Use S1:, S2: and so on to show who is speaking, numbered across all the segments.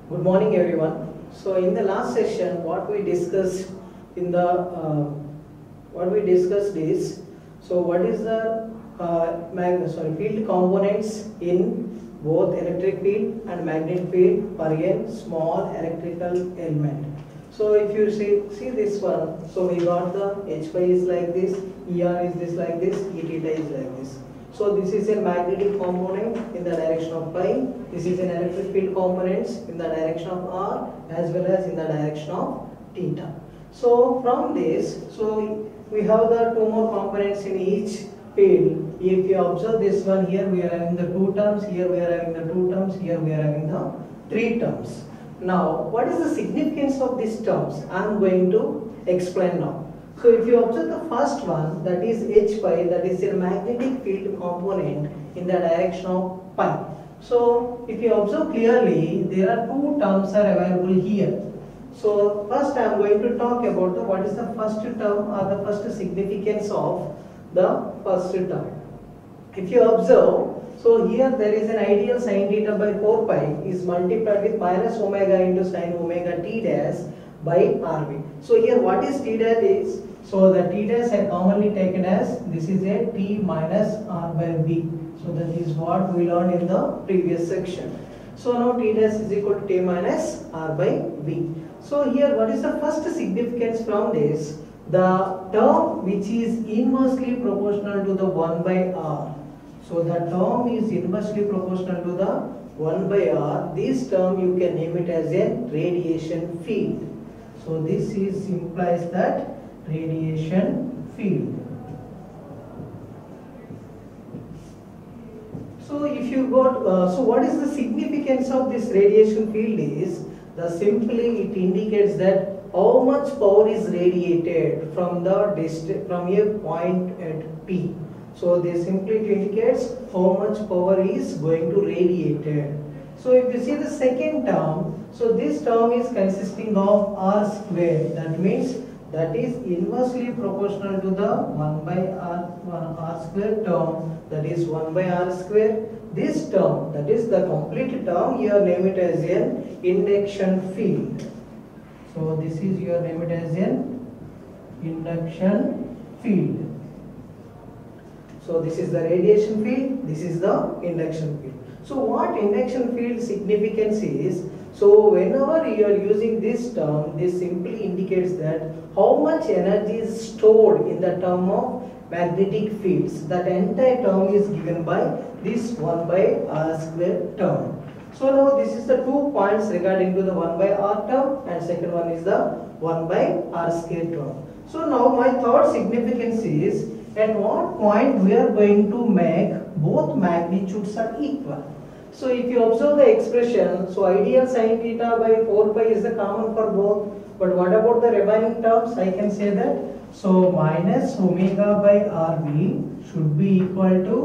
S1: Good morning, everyone. So, in the last session, what we discussed in the is what is the field components in both electric field and magnetic field for a small electrical element. So, if you see this one, so we got the H phi is like this, ER is this like this, E theta is like this. So this is a magnetic component in the direction of phi. This is an electric field components in the direction of R as well as in the direction of theta. So from this, so we have the two more components in each field. If you observe this one, here we are having the two terms, here we are having the two terms, here we are having the three terms. Now, what is the significance of these terms? I am going to explain now. So if you observe the first one, that is H phi, that is a magnetic field component in the direction of pi. So if you observe clearly, there are two terms are available here. So first I am going to talk about what is the first term or the first significance of the first term. If you observe, so here there is an ideal sin theta by 4 pi is multiplied with minus omega into sin omega t dash by RV. So here what is t dash is, so the t dash are commonly taken as this is a t minus r by v. So that is what we learned in the previous section. So now t dash is equal to t minus r by v. So here what is the first significance from this? The term which is inversely proportional to the 1 by r. So the term is inversely proportional to the 1 by r. This term you can name it as a radiation field. So this is implies that radiation field. So if you got, so what is the significance of this radiation field is, simply it indicates that how much power is radiated from from a point at P. So this simply indicates how much power is going to radiated. So if you see the second term, so this term is consisting of r square. That means that is inversely proportional to the 1 by r square term, that is 1 by r square. This term, that is the complete term, you name it as an induction field. So this is your name it as an induction field. So this is the radiation field, this is the induction field. So what induction field significance is, so whenever you are using this term, this simply indicates that how much energy is stored in the term of magnetic fields. That entire term is given by this 1 by r square term. So now this is the 2 points regarding to the 1 by r term, and second one is the 1 by r square term. So now my third significance is, at what point we are going to make both magnitudes are equal. So if you observe the expression, so ideal sin theta by 4 pi is the common for both. But what about the remaining terms? I can say that, so minus omega by rv should be equal to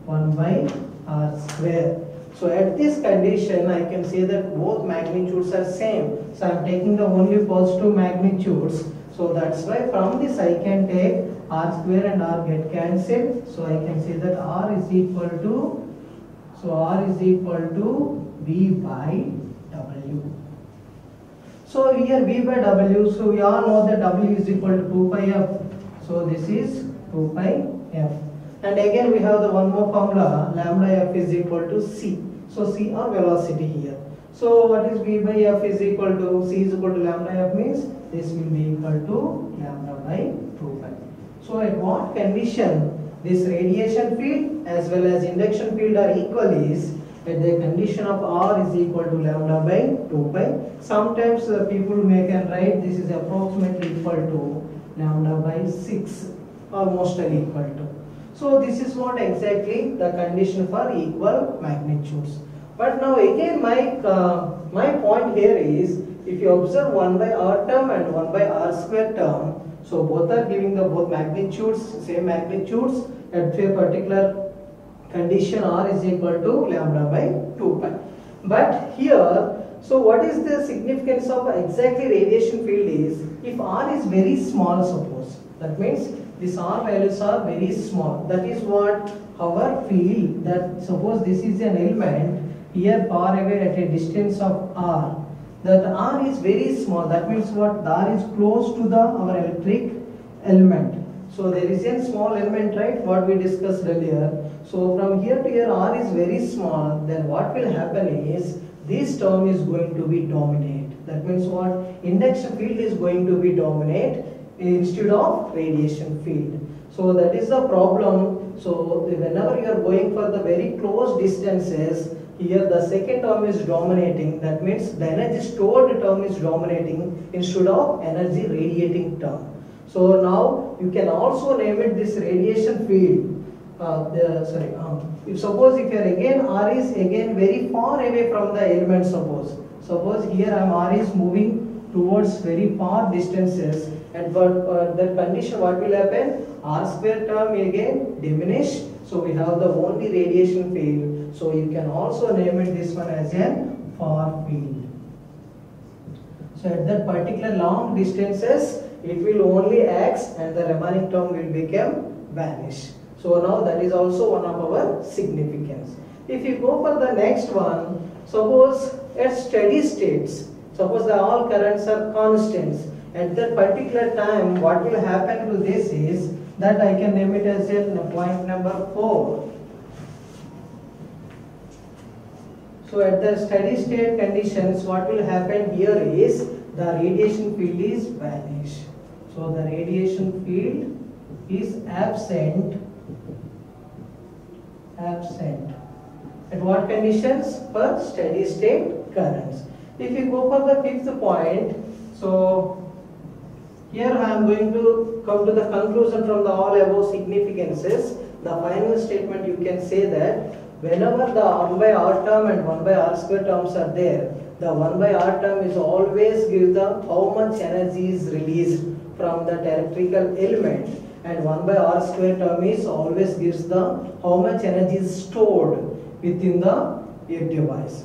S1: 1 by r square. So at this condition, I can say that both magnitudes are same. So I am taking the only positive magnitudes. So that's why from this I can take r square and r get cancelled. So I can say that r is equal to, so r is equal to v by w. So here v by w, so we all know that w is equal to 2 pi f. So this is 2 pi f. And again we have the one more formula, lambda f is equal to c. So c or velocity here. So what is v by f is equal to, c is equal to lambda f means this will be equal to lambda by 2 pi. So at what condition this radiation field as well as induction field are equal is at the condition of r is equal to lambda by 2 pi. Sometimes people may can write this is approximately equal to lambda by 6 or mostly equal to. So this is what exactly the condition for equal magnitudes. But now again my point here is, if you observe 1 by r term and 1 by r square term, so both are giving the both magnitudes, same magnitudes at a particular condition r is equal to lambda by 2 pi. But here, so what is the significance of exactly radiation field is, if r is very small suppose, that means these r values are very small. That is what our field, that suppose this is an element here far away at a distance of r. that R is very small. That means what? The R is close to the our electric element. So there is a small element, right? What we discussed earlier. So from here to here, R is very small. Then what will happen is this term is going to be dominate. That means what? Induction field is going to be dominate instead of radiation field. So that is the problem. So whenever you are going for the very close distances, here the second term is dominating. That means the energy stored term is dominating instead of energy radiating term. So now you can also name it this radiation field. If suppose if here again R is again very far away from the element, suppose here R is moving towards very far distances, and that condition what will happen? R square term again diminish. So we have the only radiation field. So you can also name it this one as a far field. So at that particular long distances, it will only act and the remaining term will become vanish. So now that is also one of our significance. If you go for the next one, suppose at steady states, suppose that all currents are constants. At that particular time, what will happen to this is that I can name it as a point number 4. So at the steady state conditions, what will happen here is the radiation field is vanish. So the radiation field is absent. At what conditions? For steady state currents. If you go for the fifth point, so here I am going to come to the conclusion from the all above significances. The final statement you can say that whenever the 1 by R term and 1 by R square terms are there, the 1 by R term is always give the how much energy is released from that electrical element, and 1 by R square term is always gives the how much energy is stored within the device.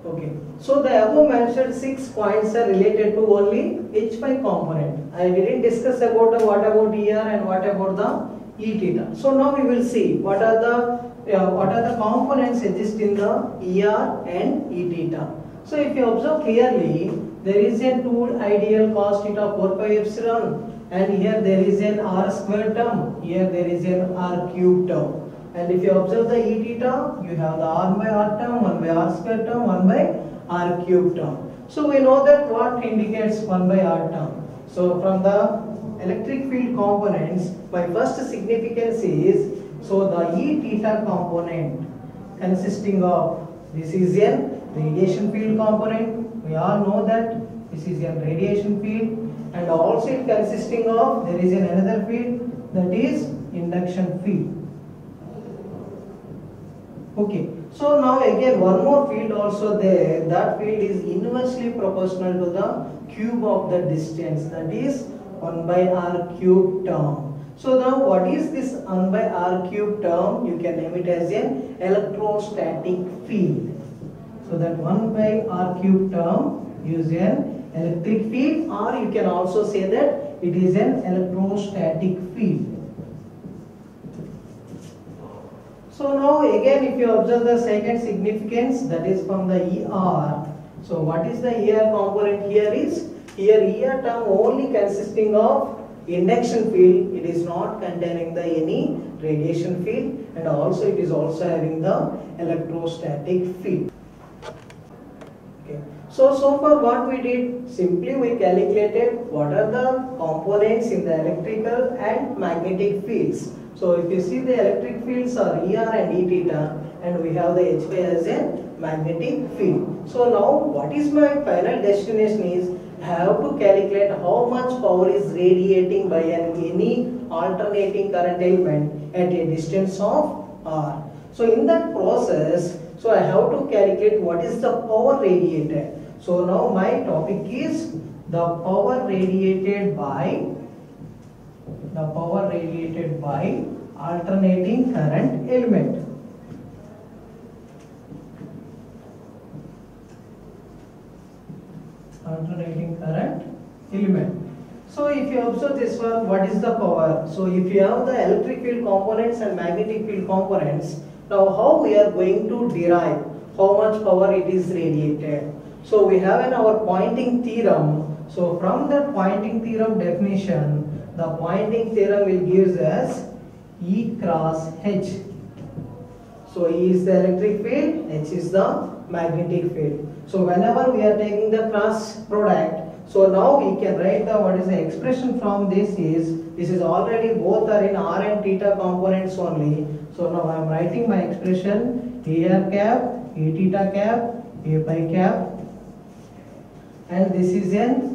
S1: Okay, so the above mentioned 6 points are related to only H5 component. I didn't discuss about the what about ER and what about the E theta. So now we will see what are the components exist in the ER and E theta. So if you observe clearly, there is a 2 ideal cos theta 4 pi epsilon, and here there is an R square term, here there is an R cube term. And if you observe the E theta, you have the R by R term, 1 by R square term, 1 by R cube term. So we know that what indicates 1 by R term. So from the electric field components, my first significance is, so the E theta component consisting of, this is a radiation field component. We all know that this is a radiation field, and also it consisting of, there is another field, that is induction field. Okay, so now again one more field also there. That field is inversely proportional to the cube of the distance, that is 1 by R cube term. So now what is this 1 by R cube term? You can name it as an electrostatic field. So that 1 by R cube term is an electric field, or you can also say that it is an electrostatic field. So now again if you observe the second significance, that is from the ER. So what is the ER component here is, here ER term only consisting of induction field, it is not containing the any radiation field, and also it is also having the electrostatic field. Okay. So far what we did, simply we calculated what are the components in the electrical and magnetic fields. So if you see the electric fields are ER and E theta, and we have the H5 as a magnetic field. So now what is my final destination is, I have to calculate how much power is radiating by any alternating current element at a distance of R. So in that process, so I have to calculate what is the power radiated. So now my topic is the power radiated by alternating current element. Alternating current element. So if you observe this one, what is the power? So if you have the electric field components and magnetic field components, now how we are going to derive how much power it is radiated. So we have in our Poynting theorem. So from that Poynting theorem definition, the Poynting theorem will give us E cross H. So E is the electric field, H is the magnetic field. So whenever we are taking the cross product, so now we can write the what is the expression from this is already both are in r and theta components only. So now I am writing my expression ar cap, a theta cap, a pi cap, and this is an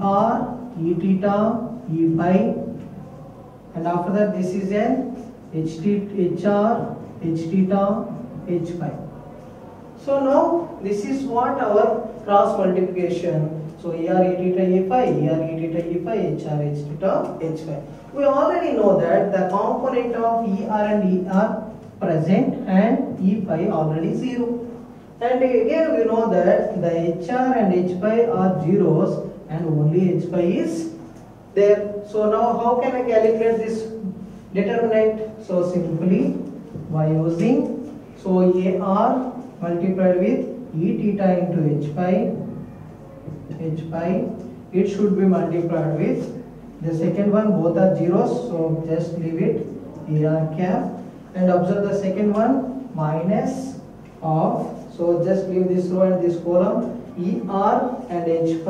S1: er, e theta, e pi, and after that this is an hr, h theta, h pi. So now this is what our cross multiplication. So er, e theta, e pi, er, e theta, e pi, hr, h theta, h pi. We already know that the component of er and er present and e pi already 0. And again we know that the hr and h pi are zeros and only h pi is there. So now how can I calculate this determinant? So simply by using ar multiplied with e theta into h pi, it should be multiplied with the second one, both are zeros, so just leave it ar cap, and observe the second one minus of, so just leave this row and this column, er and h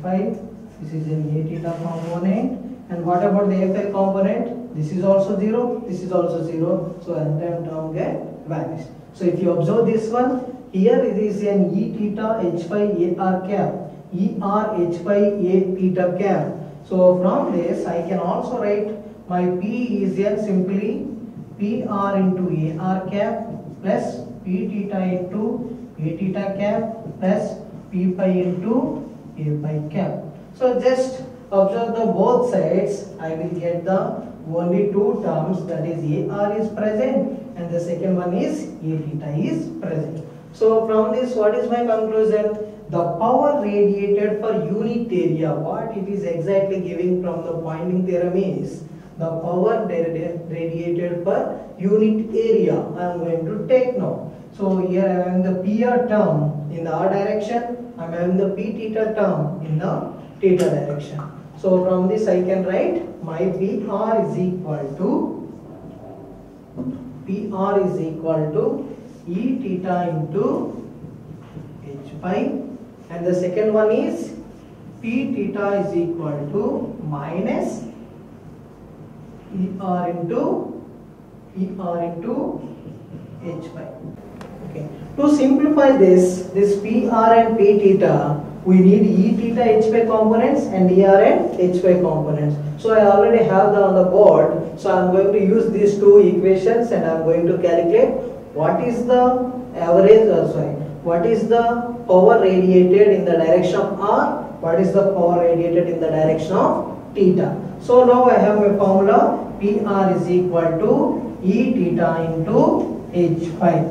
S1: pi, this is an a theta component. And what about the fi component? This is also 0, this is also 0, so entire term get vanished. So if you observe this one, here it is an e theta h pi ar cap, er h pi a theta cap. So from this I can also write my p is n simply pr into ar cap plus p theta into a theta cap plus p pi into a pi cap. So just observe the both sides, I will get the only two terms, that is ar is present and the second one is a theta is present. So from this, what is my conclusion? The power radiated per unit area, what it is exactly giving from the Poynting theorem is the power radiated per unit area. I am going to take now. So here I am having the PR term in the r direction, I am having the p theta term in the theta direction. So from this I can write my PR is equal to e theta into h pi, and the second one is p theta is equal to minus er into h pi. Okay. To simplify this PR and p theta, we need e theta h pi components and er and h pi components. So I already have them on the board. So I am going to use these two equations and I am going to calculate what is the average, what is the power radiated in the direction of r, what is the power radiated in the direction of theta. So now I have my formula PR is equal to e theta into h pi.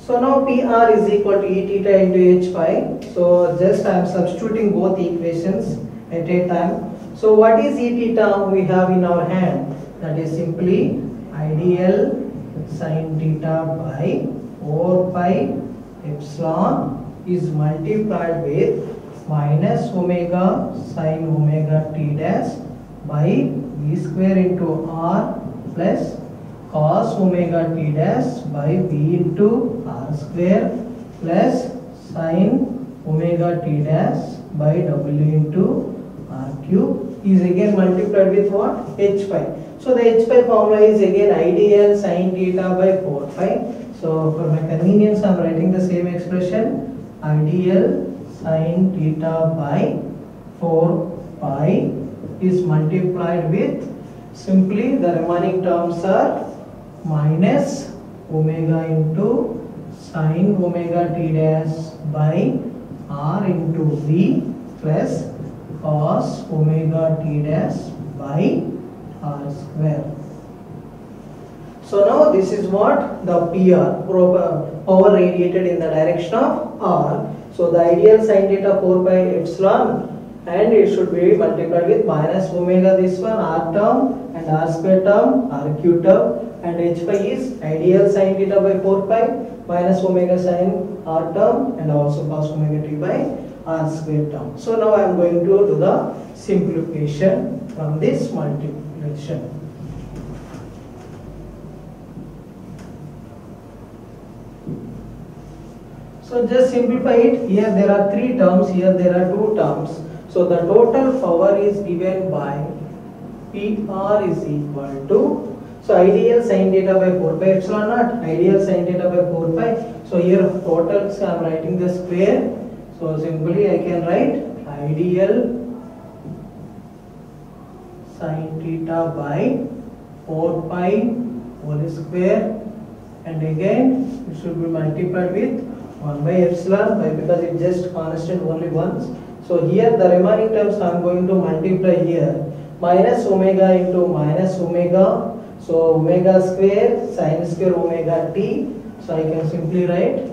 S1: So now PR is equal to e theta into h pi. So just I am substituting both equations at a time. So what is e theta we have in our hand? That is simply ideal sin theta by 4 pi epsilon is multiplied with minus omega sin omega t dash by v square into r plus cos omega t dash by v into r square plus sin omega t dash by w into r cube is again multiplied with what? H pi. So the h pi formula is again ideal sin theta by 4 pi. So for my convenience I am writing the same expression, ideal sin theta by 4 pi is multiplied with, simply the remaining terms are minus omega into sin omega t dash by r into v plus cos omega t dash by r square. So now this is what the PR, power radiated in the direction of r. So the ideal sin theta 4 pi epsilon, and it should be multiplied with minus omega this one r term and r square term, r cube term, and h phi is ideal sin theta by 4 pi minus omega sin r term and also cos omega t by r square term. So now I am going to do the simplification from this multiplication. So just simplify it. Here there are 3 terms, here there are 2 terms. So the total power is given by PR is equal to, so ideal sin theta by 4 pi epsilon naught, ideal sin theta by 4 pi. So here total, so I am writing the square. So simply I can write ideal sin theta by 4 pi whole square, and again it should be multiplied with 1 by epsilon by, because it just constant only once. So here the remaining terms I am going to multiply here, minus omega into minus omega, so omega square sin square omega t. So I can simply write,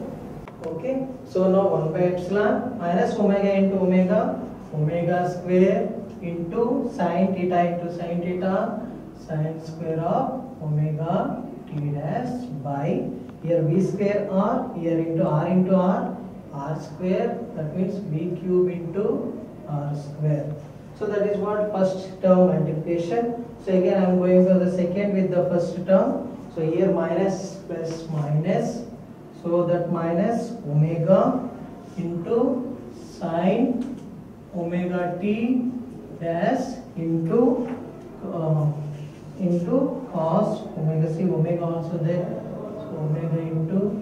S1: okay, so now 1 by epsilon minus omega into omega, omega square into sin theta sin square of omega t dash by, here v square r, here into r, r square, that means v cube into r square. So that is what first term multiplication. So again I am going for the second with the first term. So here minus plus minus, so that minus omega into sin omega t dash into cos omega, see omega also there, so omega into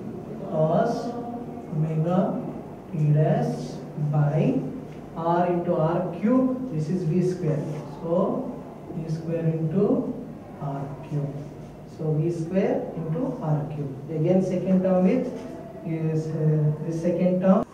S1: cos omega t dash by r into r cube, this is v square, so v square into r cube, so v square into r cube. Again second term with is this second term